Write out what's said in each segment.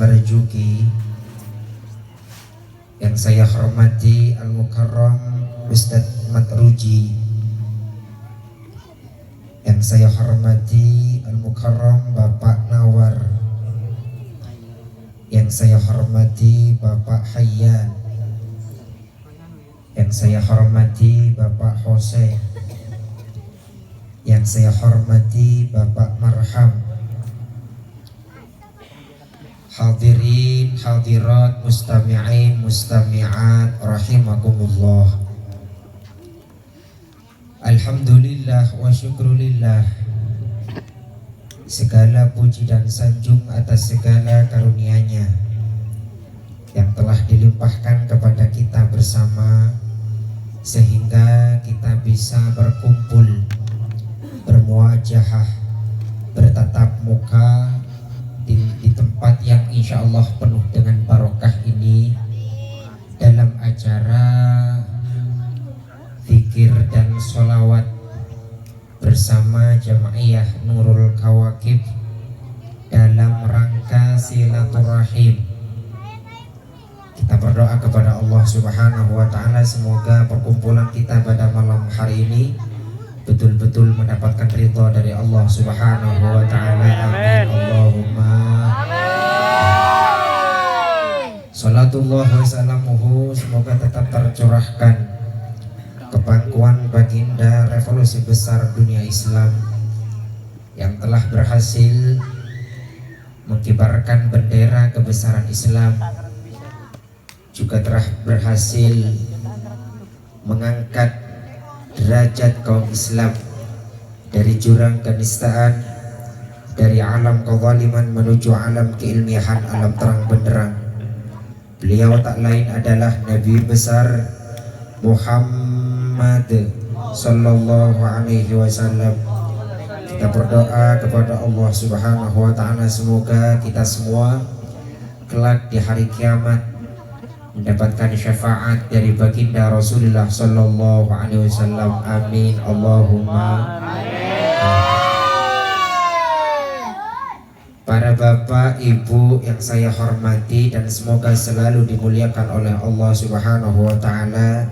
Marjuki, yang saya hormati Al-Mukarram Ustadz Matruji, yang saya hormati Al-Mukarram Bapak Nawar, yang saya hormati Bapak Hayyan, yang saya hormati Bapak Hossein, yang saya hormati Bapak Marham, hadirin hadirat mustami'in mustami'at rahimakumullah. Alhamdulillah wa syukrulillah, segala puji dan sanjung atas segala karunia-Nya yang telah dilimpahkan kepada kita bersama, sehingga kita bisa berkumpul, bermuajahah, bertatap muka di tempat yang insya Allah penuh dengan barokah ini, dalam acara zikir dan sholawat bersama Jamaiyah Nurul Kawakib dalam rangka silaturahim. Kita berdoa kepada Allah Subhanahu wa Ta'ala, semoga perkumpulan kita pada malam hari ini betul-betul mendapatkan ridha dari Allah Subhanahu wa Ta'ala. Amin. Allahumma salatullah wa salamuhu, semoga tetap tercurahkan ke pangkuan baginda revolusi besar dunia Islam yang telah berhasil mengibarkan bendera kebesaran Islam, juga telah berhasil mengangkat derajat kaum Islam dari jurang kenistaan, dari alam kezaliman menuju alam keilmiahan, alam terang benderang. Beliau tak lain adalah Nabi besar Muhammad sallallahu alaihi wasallam. Kita berdoa kepada Allah Subhanahu wa Ta'ala, semoga kita semua kelak di hari kiamat mendapatkan syafaat dari baginda Rasulullah sallallahu alaihi wasallam. Amin. Allahumma amin. Para bapak, ibu yang saya hormati dan semoga selalu dimuliakan oleh Allah Subhanahu wa Ta'ala,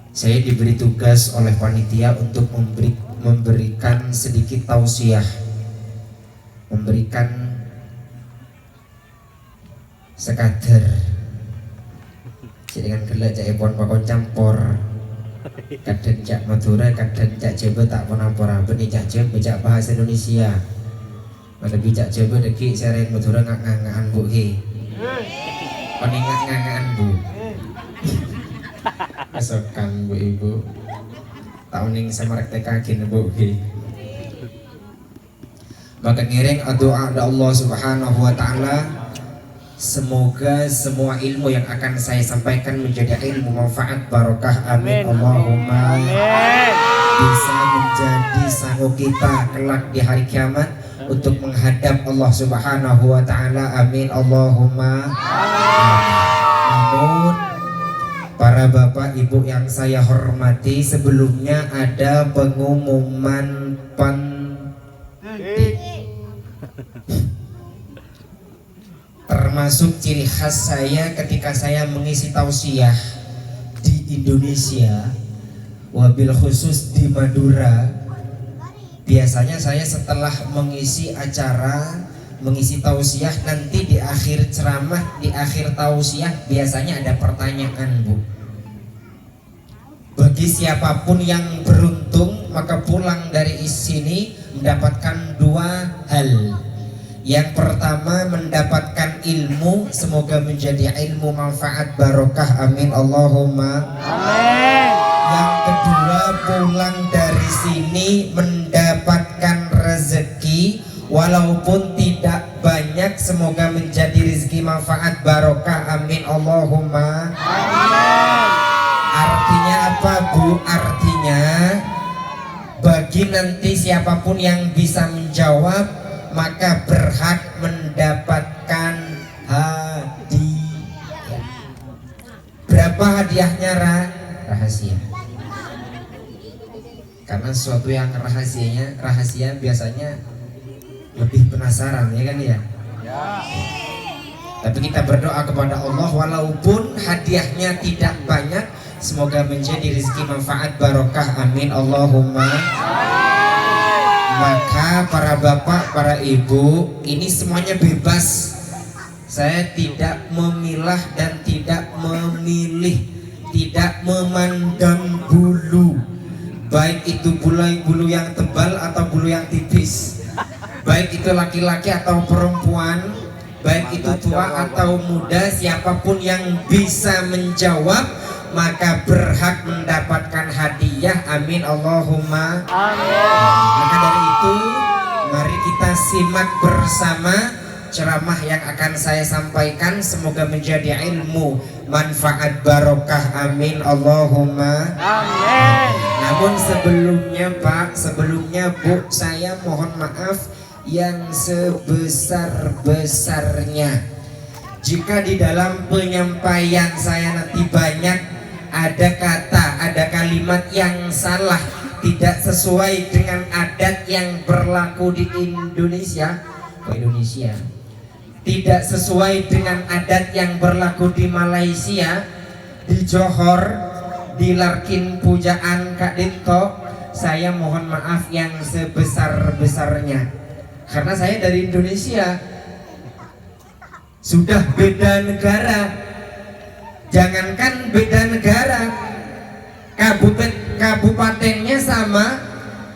saya diberi tugas oleh panitia untuk memberikan sedikit tausiah, memberikan sekadar jadi kan gelak cak epon pakon campur, kadang cak Madura, kadang cak Jawa tak pernah benih cak Jawa cak bahasa Indonesia. Pada bijak Jawa deki seren Madura ngak-ngakan bu he. Peningat ngak-ngakan bu. Kesokan bu ibu. Tahun ning sama rektekagin bu he. Maka ngiring doa ada Allah Subhanahu wa Ta'ala, semoga semua ilmu yang akan saya sampaikan menjadi ilmu manfaat barokah. Amin. Allahumma amin. Bisa menjadi sanggup kita kelak di hari kiamat untuk menghadap Allah Subhanahu wa Ta'ala. Amin. Allahumma amin. Namun para bapak ibu yang saya hormati, sebelumnya ada pengumuman penting, termasuk ciri khas saya ketika saya mengisi tausiah di Indonesia, wabil khusus di Madura. Biasanya saya setelah mengisi acara, mengisi tausiah, nanti di akhir ceramah, di akhir tausiah biasanya ada pertanyaan bu. Bagi siapapun yang beruntung, maka pulang dari sini mendapatkan dua hal. Yang pertama mendapatkan ilmu, semoga menjadi ilmu manfaat barokah. Amin. Allahumma amin. Yang kedua, pulang dari sini mendapatkan rezeki, walaupun tidak banyak, semoga menjadi rezeki manfaat barokah. Amin. Allahumma amin. Artinya apa bu? Artinya bagi nanti siapapun yang bisa menjawab, maka berhak mendapatkan hadiah. Berapa hadiahnya? Rahasia. Karena sesuatu yang rahasia biasanya lebih penasaran, ya kan ya. Tapi kita berdoa kepada Allah walaupun hadiahnya tidak banyak, semoga menjadi rezeki manfaat barokah, amin Allahumma. Maka para bapak, para ibu, ini semuanya bebas. Saya tidak memilah dan tidak memilih, tidak memandang bulu, baik itu bulu yang tebal atau bulu yang tipis, baik itu laki-laki atau perempuan, baik itu tua atau muda, siapapun yang bisa menjawab maka berhak mendapatkan hadiah, amin Allahumma. Maka dari itu mari kita simak bersama ceramah yang akan saya sampaikan, semoga menjadi ilmu manfaat barokah, amin Allahumma. Namun sebelumnya Pak, sebelumnya Bu, saya mohon maaf yang sebesar-besarnya jika di dalam penyampaian saya nanti banyak ada kata, ada kalimat yang salah, tidak sesuai dengan adat yang berlaku di Indonesia, tidak sesuai dengan adat yang berlaku di Malaysia, di Johor, di Larkin Pujaan Kak Dinto, saya mohon maaf yang sebesar-besarnya. Karena saya dari Indonesia, sudah beda negara. Jangankan beda negara, kabupatennya sama,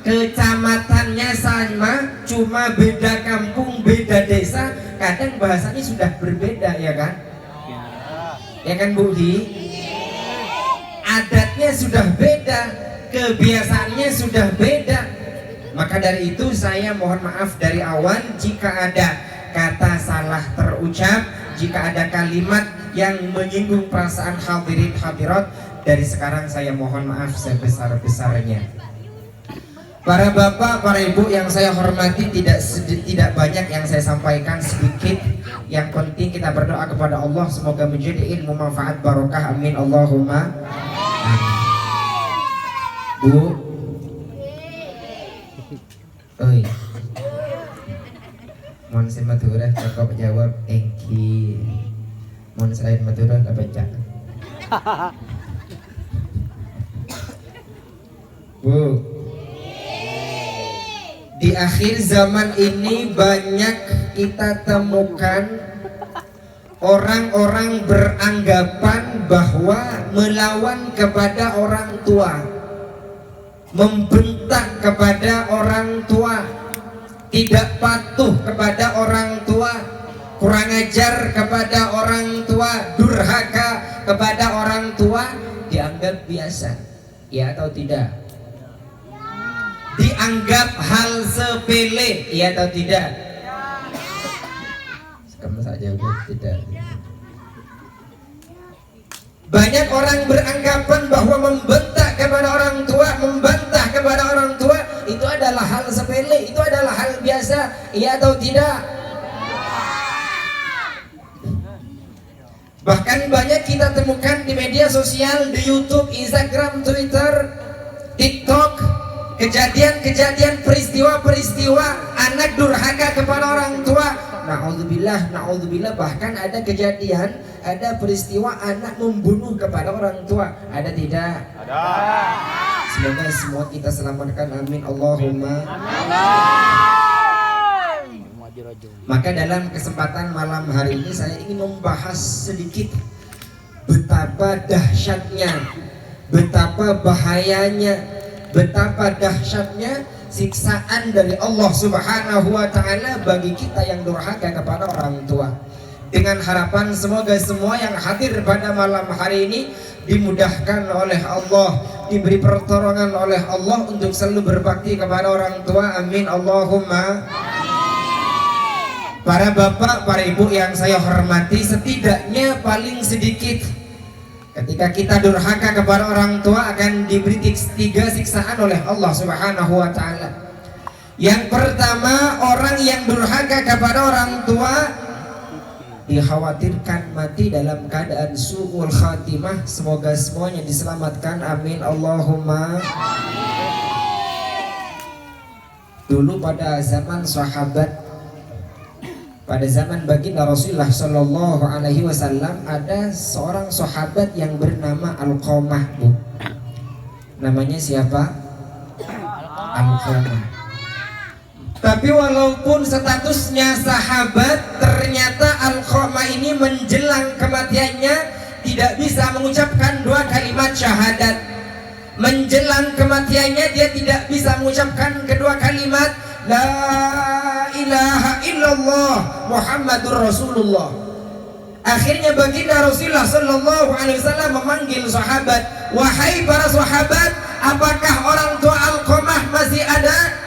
kecamatannya sama, cuma beda kampung, beda desa, kadang bahasanya sudah berbeda, ya kan? Ya kan Bu Di? Adatnya sudah beda, kebiasaannya sudah beda. Maka dari itu saya mohon maaf dari awal jika ada kata salah terucap, jika ada kalimat yang menyinggung perasaan hadirin hadirat, dari sekarang saya mohon maaf sebesar-besarnya. Para bapak, para ibu yang saya hormati, tidak banyak yang saya sampaikan, sedikit. Yang penting kita berdoa kepada Allah semoga menjadi ilmu manfaat barokah, amin Allahumma. Bu, oi, mohon sematurah cukup jawab engki. Mohon selain maturah gak baca. Bu, di akhir zaman ini banyak kita temukan orang-orang beranggapan bahwa melawan kepada orang tua, membentak kepada orang tua, tidak patuh kepada orang tua, kurang ajar kepada orang tua, durhaka kepada orang tua, dianggap biasa, ya atau tidak? Dianggap hal sepele, ya atau tidak? Kamu saja tidak. Banyak orang beranggapan bahwa membentak kepada orang tua, membantah kepada orang tua itu adalah hal sepele, itu adalah hal biasa, ya atau tidak? Bahkan banyak kita temukan di media sosial, di YouTube, Instagram, Twitter, TikTok, kejadian-kejadian, peristiwa-peristiwa anak durhaka kepada orang tua. Na'udzubillah, na'udzubillah. Bahkan ada kejadian, ada peristiwa anak membunuh kepada orang tua. Ada tidak? Ada. Semoga semua kita selamatkan, amin Allahumma. Maka dalam kesempatan malam hari ini saya ingin membahas sedikit betapa dahsyatnya, betapa bahayanya, betapa dahsyatnya siksaan dari Allah Subhanahu wa Ta'ala bagi kita yang durhaka kepada orang tua. Dengan harapan semoga semua yang hadir pada malam hari ini dimudahkan oleh Allah, diberi pertolongan oleh Allah untuk selalu berbakti kepada orang tua, amin Allahumma. Para bapak, para ibu yang saya hormati, setidaknya paling sedikit ketika kita durhaka kepada orang tua akan diberi 3 siksaan oleh Allah Subhanahu wa Ta'ala. Yang pertama, orang yang durhaka kepada orang tua dikhawatirkan mati dalam keadaan su'ul khatimah. Semoga semuanya diselamatkan, amin Allahumma. Dulu pada zaman sahabat Pada zaman baginda Rasulullah Shallallahu Alaihi Wasallam ada seorang sahabat yang bernama Alqamah, Bu. Namanya siapa? Alqamah. Tapi walaupun statusnya sahabat, ternyata Alqamah ini menjelang kematiannya tidak bisa mengucapkan dua kalimat syahadat. Menjelang kematiannya dia tidak bisa mengucapkan kedua kalimat La ilaha illallah Muhammadur Rasulullah. Akhirnya baginda Rasulullah Sallallahu Alaihi Wasallam memanggil sahabat, wahai para sahabat, apakah orang tua Alqamah masih ada?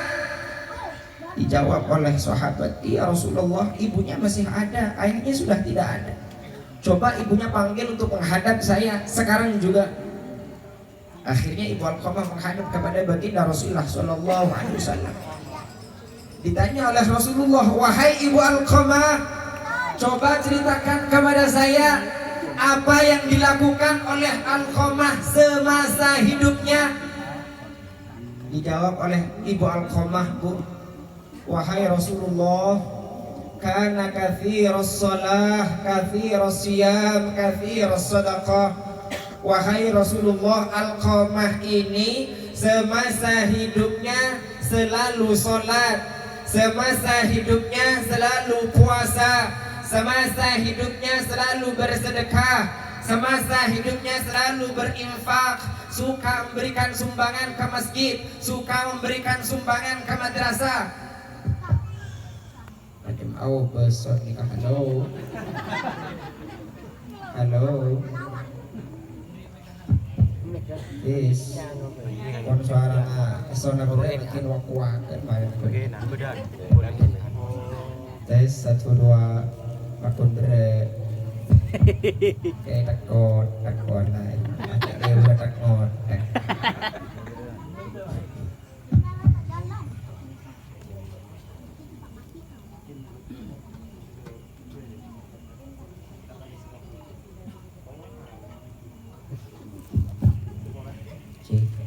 Dijawab oleh sahabat, iya Rasulullah, ibunya masih ada, ayahnya sudah tidak ada. Coba ibunya panggil untuk menghadap saya sekarang juga. Akhirnya ibu Alqamah menghadap kepada baginda Rasulullah Sallallahu Alaihi Wasallam. Ditanya oleh Rasulullah, wahai ibu Alqamah, coba ceritakan kepada saya apa yang dilakukan oleh Alqamah semasa hidupnya. Dijawab oleh ibu Alqamah, Bu, wahai Rasulullah, kana katsiras shalah, katsiras siyam, katsiras sadaqah. Wahai Rasulullah, Alqamah ini semasa hidupnya selalu sholat, semasa hidupnya selalu puasa, semasa hidupnya selalu bersedekah, semasa hidupnya selalu berinfak, suka memberikan sumbangan ke masjid, suka memberikan sumbangan ke madrasah. Macam besok nikah. Halo, halo. Yes, kon suara esona boleh bikin wakuakan main. Tes 1 2 makun bere. Kayak takut lain. Dia udah takut.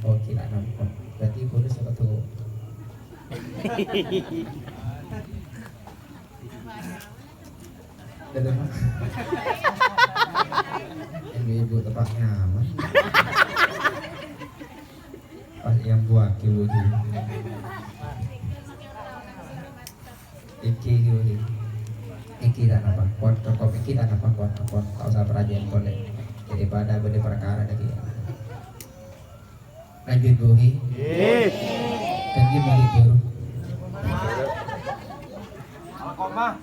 Oh, tidak nampak. Berarti ibu udah satu. Ini ibu tempat nyaman. Pas yang buat ibu di. Iki tak nampak. Kuat cukup iki tak nampak kuat. Kau usah perhatian boleh. Daripada benda perkara lagi. Lanjut Bu. Yes. Lagi balik guru. Alqamah.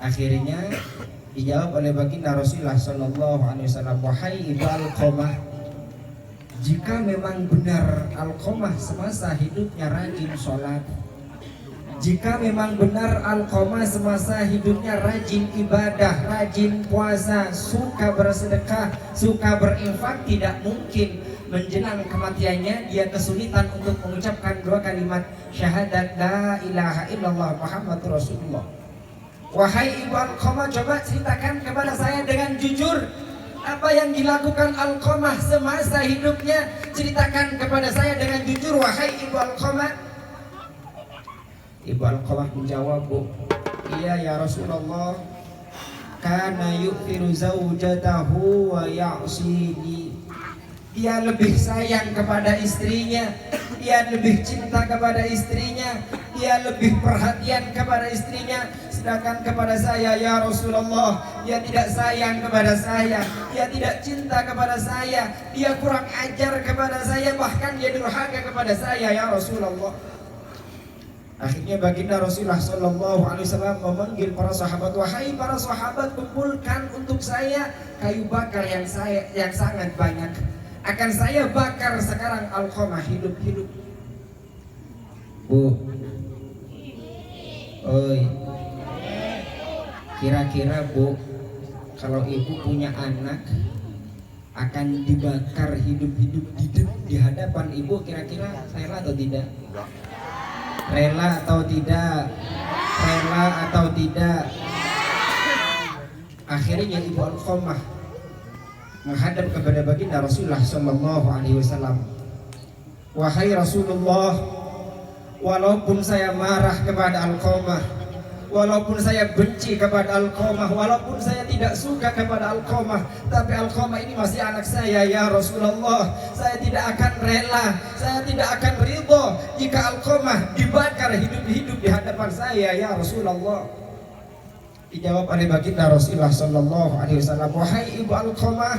Akhirnya dijawab oleh baginda Rasulullah Sallallahu Alaihi Wasallam, wahai ibu Alqamah, jika memang benar Alqamah semasa hidupnya rajin sholat, jika memang benar Alqamah semasa hidupnya rajin ibadah, rajin puasa, suka bersedekah, suka berinfak, tidak mungkin menjelang kematiannya dia kesulitan untuk mengucapkan dua kalimat syahadat la ilaha illallah Muhammadur Rasulullah. Wahai ibu Alqamah, coba ceritakan kepada saya dengan jujur apa yang dilakukan Alqamah semasa hidupnya. Ceritakan kepada saya dengan jujur, wahai ibu Alqamah. Ibu Alqamah menjawab, Bu, iya ya Rasulullah, kana yu'thiru zawjatahu wa ya'sini. Dia lebih sayang kepada istrinya, dia lebih cinta kepada istrinya, dia lebih perhatian kepada istrinya. Sedangkan kepada saya ya Rasulullah, dia tidak sayang kepada saya, dia tidak cinta kepada saya, dia kurang ajar kepada saya, bahkan dia durhaka kepada saya ya Rasulullah. Akhirnya baginda Rasulullah Sallallahu Alaihi Wasallam memanggil para sahabat, wahai para sahabat, kumpulkan untuk saya kayu bakar yang sangat banyak. Akan saya bakar sekarang Alqamah hidup-hidup. Bu, oi, kira-kira Bu, kalau ibu punya anak akan dibakar hidup-hidup di hadapan ibu, kira-kira rela atau tidak? Rela atau tidak? Rela atau tidak? Akhirnya ibu Alqamah menghadap kepada baginda Rasulullah Sallallahu Alaihi Wasallam, wahai Rasulullah, walaupun saya marah kepada Alqamah, walaupun saya benci kepada Alqamah, walaupun saya tidak suka kepada Alqamah, tapi Alqamah ini masih anak saya ya Rasulullah. Saya tidak akan rela, saya tidak akan ridho jika Alqamah dibakar hidup-hidup di hadapan saya ya Rasulullah. Dijawab oleh baginda Rasulullah sallallahu alaihi wasallam, wahai ibu Alqamah,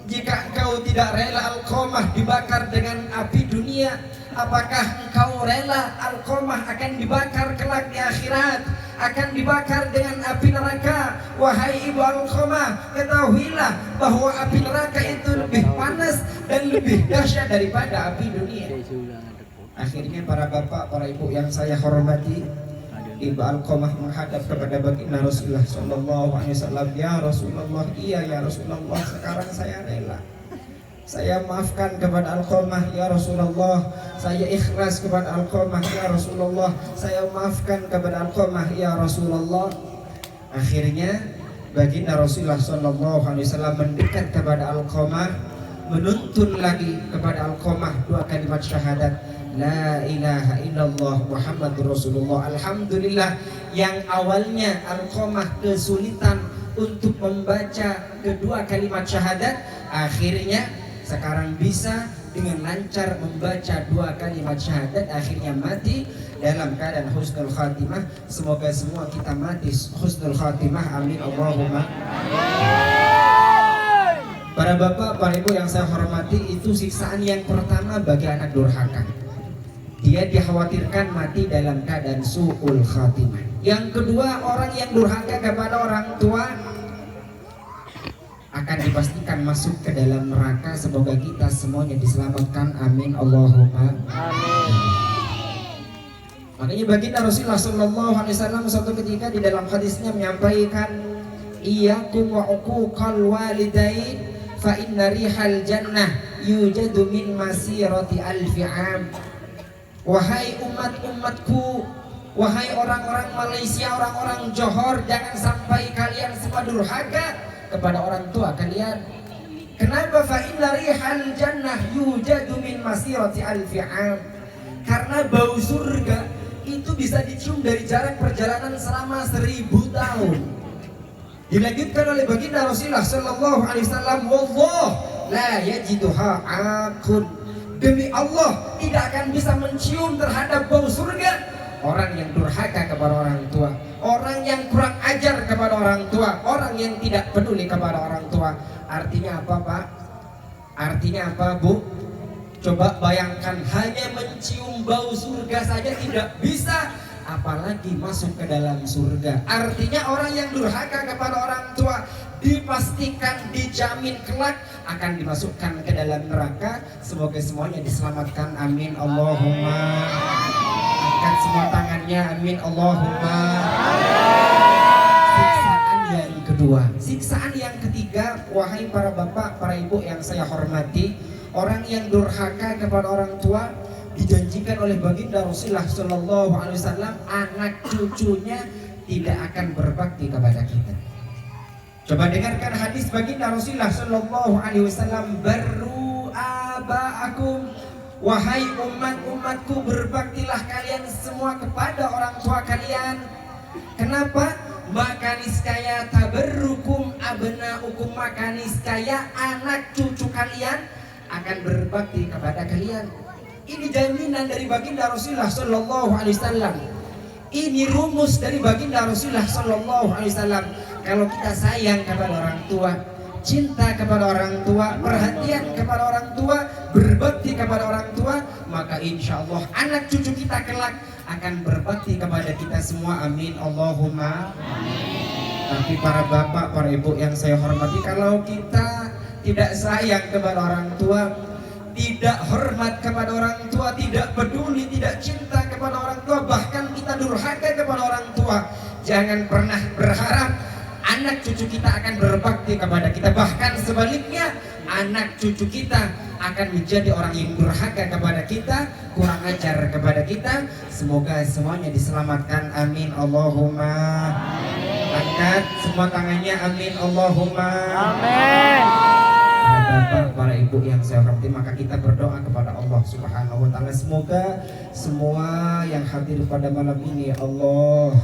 jika engkau tidak rela Alqamah dibakar dengan api dunia, apakah engkau rela Alqamah akan dibakar kelak di akhirat, akan dibakar dengan api neraka? Wahai ibu Alqamah, ketahuilah bahwa api neraka itu lebih panas dan lebih dahsyat daripada api dunia. Akhirnya para bapak, para ibu yang saya hormati, Ibu Alqamah menghadap kepada baginda Rasulullah sallallahu alaihi wasallam, ya Rasulullah, iya ya Rasulullah, sekarang saya rela. Saya maafkan kepada Alqamah ya Rasulullah, saya ikhlas kepada Alqamah ya Rasulullah, saya maafkan kepada Alqamah ya Rasulullah. Akhirnya baginda Rasulullah sallallahu alaihi wasallam mendekat kepada Alqamah, menuntun lagi kepada Alqamah dua kalimat syahadat, la ilaha illallah Muhammadur Rasulullah. Alhamdulillah, yang awalnya Alqamah kesulitan untuk membaca kedua kalimat syahadat, akhirnya sekarang bisa dengan lancar membaca dua kalimat syahadat, akhirnya mati dalam keadaan husnul khatimah. Semoga semua kita mati husnul khatimah, amin Allahumma. Para bapak, para ibu yang saya hormati, itu siksaan yang pertama bagi anak durhaka. Dia dikhawatirkan mati dalam keadaan su'ul khatimah. Yang kedua, orang yang durhaka kepada orang tua akan dipastikan masuk ke dalam neraka. Semoga kita semuanya diselamatkan, amin Allahumma amin. Makanya baginda Rasulullah sallallahu alaihi wasallam suatu ketika di dalam hadisnya menyampaikan, iyyakum wa uquqal walidain fa inna rihal jannah yujadu min masirati alfi am. Wahai umat-umatku, wahai orang-orang Malaysia, orang-orang Johor, jangan sampai kalian semua durhaka kepada orang tua kalian. Kenapa? Fa inna rihal jannah yujadu min masirati alfi am. Karena bau surga itu bisa dicium dari jarak perjalanan selama 1000 tahun. Dilanjutkan oleh baginda Rasulullah sallallahu alaihi wasallam, wallah la yajiduha aqun. Demi Allah, tidak akan bisa mencium terhadap bau surga orang yang durhaka kepada orang tua, orang yang kurang ajar kepada orang tua, orang yang tidak peduli kepada orang tua. Artinya apa, Pak? Artinya apa, Bu? Coba bayangkan, hanya mencium bau surga saja tidak bisa, apalagi masuk ke dalam surga. Artinya orang yang durhaka kepada orang tua dipastikan, dijamin kelak akan dimasukkan ke dalam neraka. Semoga semuanya diselamatkan, amin Allahumma. Angkat semua tangannya, amin Allahumma. Siksaan yang kedua. Siksaan yang ketiga, wahai para bapak, para ibu yang saya hormati, orang yang durhaka kepada orang tua dijanjikan oleh baginda Rasulullah sallallahu alaihi wasallam, anak cucunya tidak akan berbakti kepada kita. Coba dengarkan hadis baginda Rasulullah sallallahu alaihi wasallam, barru abaakum, wahai umat-umatku, berbaktilah kalian semua kepada orang tua kalian. Kenapa? Maka niscaya tabarrukum abnaukum, maka niscaya anak cucu kalian akan berbakti kepada kalian. Ini jaminan dari baginda Rasulullah sallallahu alaihi wasallam. Ini rumus dari baginda Rasulullah sallallahu alaihi wasallam. Kalau kita sayang kepada orang tua, cinta kepada orang tua, perhatian kepada orang tua, berbakti kepada orang tua, maka insya Allah anak cucu kita kelak akan berbakti kepada kita semua, amin Allahumma amin. Tapi para bapak, para ibu yang saya hormati, kalau kita tidak sayang kepada orang tua, tidak hormat kepada orang tua, tidak peduli, tidak cinta kepada orang tua, bahkan kita durhaka kepada orang tua, jangan pernah berharap anak cucu kita akan berbakti kepada kita. Bahkan sebaliknya, anak cucu kita akan menjadi orang yang durhaka kepada kita, kurang ajar kepada kita. Semoga semuanya diselamatkan, amin Allahumma amin. Angkat semua tangannya, amin Allahumma amin. bapak, para ibu yang saya hormati, maka kita berdoa kepada Allah Subhanahu wa taala, semoga semua yang hadir pada malam ini ya Allah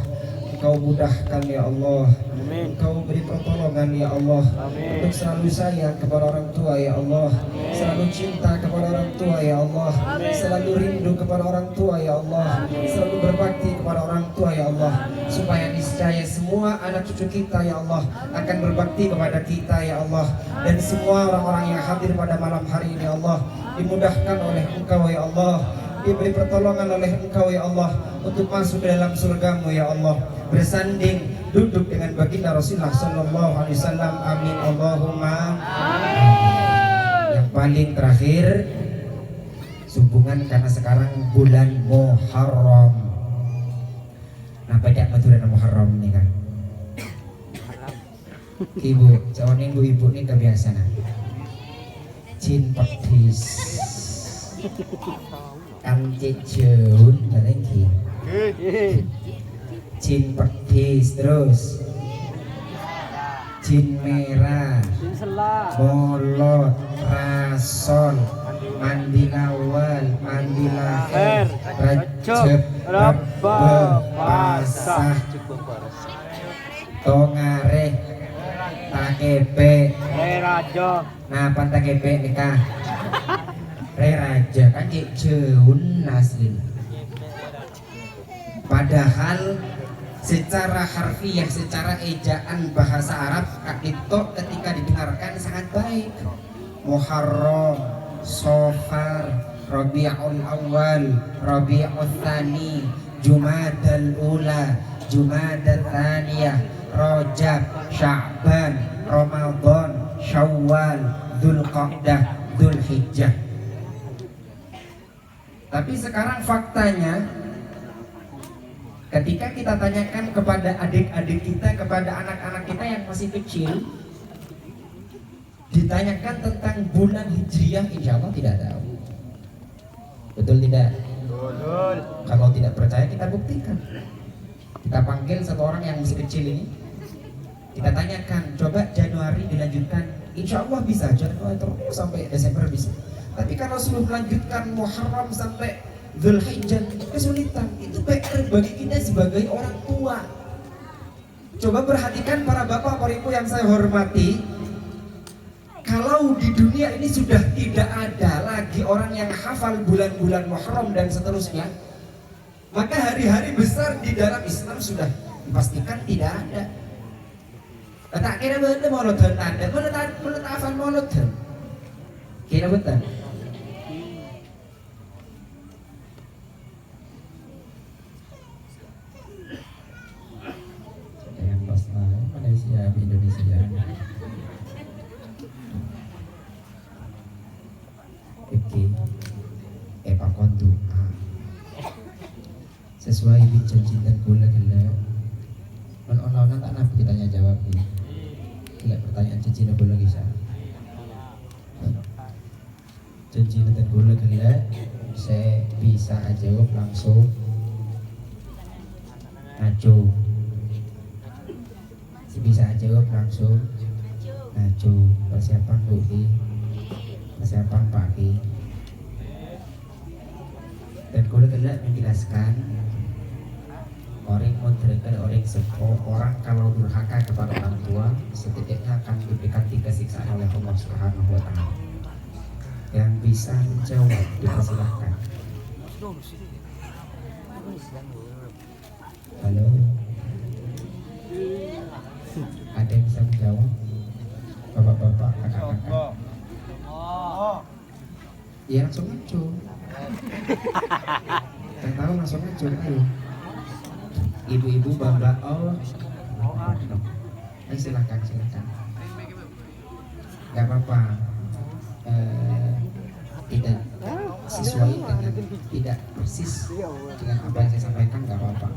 Engkau mudahkan ya Allah. Amin. Engkau beri pertolongan ya Allah. Amin. Untuk selalu sayang kepada orang tua ya Allah. Amin. Selalu cinta kepada orang tua ya Allah. Amin. Selalu rindu kepada orang tua ya Allah. Amin. Selalu berbakti kepada orang tua ya Allah. Supaya niscaya semua anak cucu kita ya Allah akan berbakti kepada kita ya Allah. Dan semua orang-orang yang hadir pada malam hari ini ya Allah dimudahkan oleh Engkau ya Allah, diberi pertolongan oleh Engkau ya Allah untuk masuk ke dalam surgamu ya Allah, bersanding duduk dengan baginda Rasulullah sallallahu alaihi wasallam. Amin Allahumma amin. Yang paling terakhir sehubungan karena sekarang bulan Muharram. Nah, pada maturan Muharram nih kan. Ibu, cawan ibu-ibu nih kebiasaan. Cin petis. Ăn jeun lagi. Cin petis terus. Cin merah. Bolot, rason, mandi awal, mandi lahir, Rajab, Rabba, Pasah, Tongareh, Takepe, Raja. Nah, apa Takepe nikah? Raja kan jeun naslin. Padahal secara harfiah, secara ejaan bahasa Arab itu ketika didengarkan sangat baik. Muharram, Safar, Rabiul Awal, Rabiul Tsani, Jumadal Ula, Jumadal Tsaniyah, Rajab, Sya'ban, Ramadan, Syawal, Dzulqa'dah, Dzulhijjah. Tapi sekarang faktanya, ketika kita tanyakan kepada adik-adik kita, kepada anak-anak kita yang masih kecil, ditanyakan tentang bulan Hijriah, insya Allah tidak tahu. Betul tidak? Betul. Kalau tidak percaya kita buktikan. Kita panggil satu orang yang masih kecil ini, kita tanyakan, coba Januari dilanjutkan, insya Allah bisa, Januari terus sampai Desember bisa. Tapi kalau suruh melanjutkan Muharram sampai Dzulhijjah kesulitan. Itu PR bagi kita sebagai orang tua. Coba perhatikan para bapak, para ibu yang saya hormati. Kalau di dunia ini sudah tidak ada lagi orang yang hafal bulan-bulan Muharram dan seterusnya, maka hari-hari besar di dalam Islam sudah dipastikan tidak ada. Tak kira betul Mauludhan ada, betul hafal Mauludhan. Kira betul. Malaysia, Indonesia. Oke, Pak Kontu. Sesuai janji dan gula gila. On tak nak ditanya jawab ini. Gila pertanyaan janji dan gula gisa. Janji dan gula gila. Saya bisa jawab langsung. Ngaco. Bisa jawab langsung. Ngaco. Persiapan Budi, persiapan pagi. Dan kalau tidak menjelaskan, orang moderkan orang sepuh, orang kalau durhaka kepada orang tua setidaknya akan diberikan 3 siksaan oleh Allah Subhanahu wa taala. Yang bisa menjawab dipersilahkan. Halo. Ada yang bisa menjawab? Bapak-bapak, kakak-kakak. Ya langsung ngaco. Yang tahu langsung ngaco, ayo. Ibu-ibu, bapak, silakan. Gak apa-apa. Tidak sesuai dengan, tidak persis dengan apa yang saya sampaikan, gak apa-apa.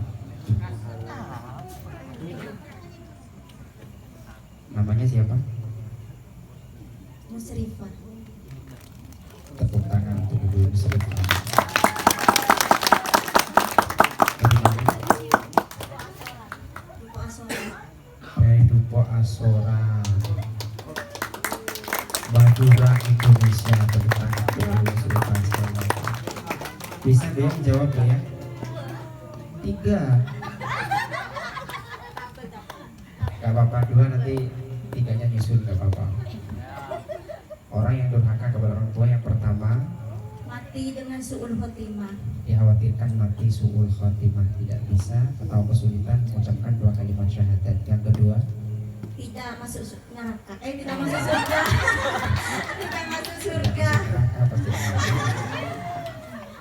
Namanya siapa? Musrifah. Tepuk tangan untuk Ibu Musrifah. Dari Dupo Asora. Madura Indonesia tentang bisa deh jawab ya. 3. Gak apa-apa, 2 nanti 3-nya nyusul, gak apa-apa. Orang yang durhaka kepada orang tua yang pertama mati dengan su'ul khotimah. Dikhawatirkan mati su'ul khotimah, tidak bisa atau kesulitan mengucapkan 2 kalimat syahadat. Yang kedua tidak masuk neraka. Tidak masuk surga. Tidak masuk surga. neraka pasti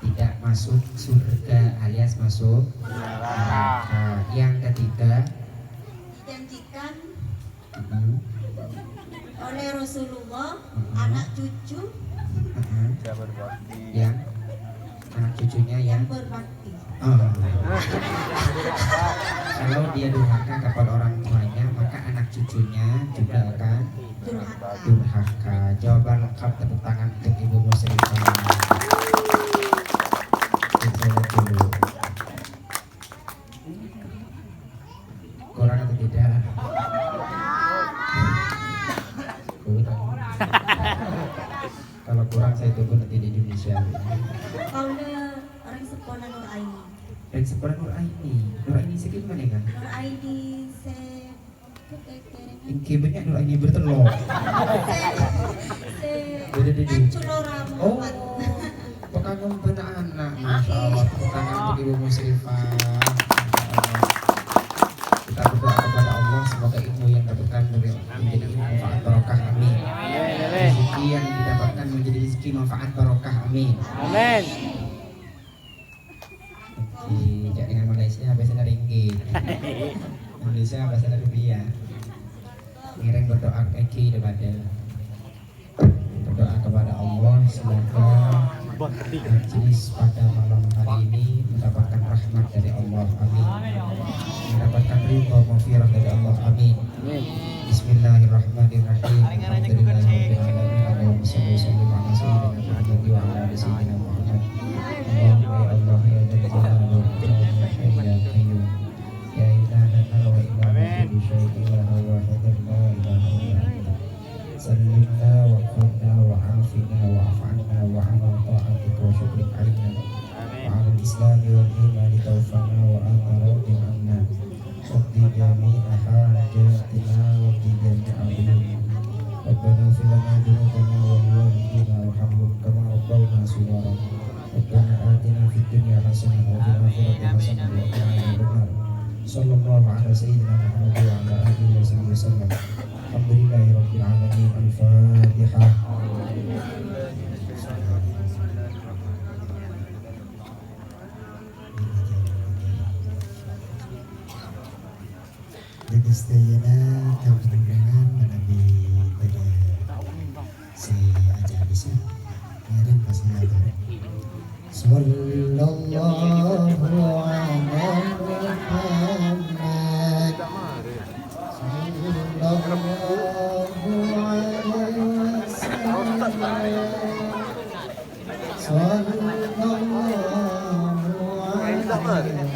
tidak masuk surga alias masuk neraka. Yang ketiga Dijanjikan mm-hmm, oleh Rasulullah anak cucu yang anak cucunya yang berbakti. Kalau dia durhaka kepada orang tuanya, maka anak cucunya juga akan durhaka. Jawaban lengkap, tepuk tangan untuk Ibu Musrifah. Dijawab dulu. Kurang atau tidak? Kurang. Kalau kurang saya tunggu nanti di Indonesia. Paula orang sekolah Nur Aini. Dan sekolah Nur Aini. Nur Aini sedikit mana kan? Nur Aini se Ingke banyak Nur Aini bertelur. Culora Oh, Muhammad. pekagum benar anak. Masya Allah, tepuk tangan untuk Ibu Musrifah. Kita berdoa kepada Allah semoga ilmu yang dapatkan menjadi ilmu manfaat barokah, amin. Rezeki yang didapatkan menjadi rezeki manfaat barokah, amin. Amin. Tidak dengan Malaysia bahasa ringgit. Indonesia bahasa rupiah. Ngiring berdoa Eki daripada berdoa kepada Allah semoga majlis pada malam hari ini mendapatkan rahmat dari Allah, amin. Mendapatkan ridha maghfirah dari Allah, amin. Bismillahirrahmanirrahim. Alhamdulillahirabbil alamin. Allahumma shalli wa sallim ala sayyidina Muhammad wa ala ali sayyidina Muhammad. Allahumma ya Allah ya dzal jalali wal ikram ya hayy ya qayyum ya ilahana wa ilaha kulli syai'in la wahidun la ilaha illa anta. Sallimna wa qulna wa afina wa af'alna wa ala ta'atika wa syukrik alina wa ala al-islami wal imani tawfana wa anta radin anna waqdi jami'a hajatina waqdi jami'a ulumina Rabbana fil lana dhunubana wa liwalidina warhamhum kama rabbawna shighara Rabbana atina fid dunya hasanah wa fil akhirati hasanah wa qina adzaban nar. Sallallahu ala sayyidina Muhammad wa ala alihi wa sahbihi wasallam. Alhamdulillahirabbil alamin. Al-Fatihah. Jadi setidaknya kemudian menabi pada si ajar bisa ngirim pasti ada. Sallallahu ala Muhammad sallallahu alaihi wasallam sallallahu alaihi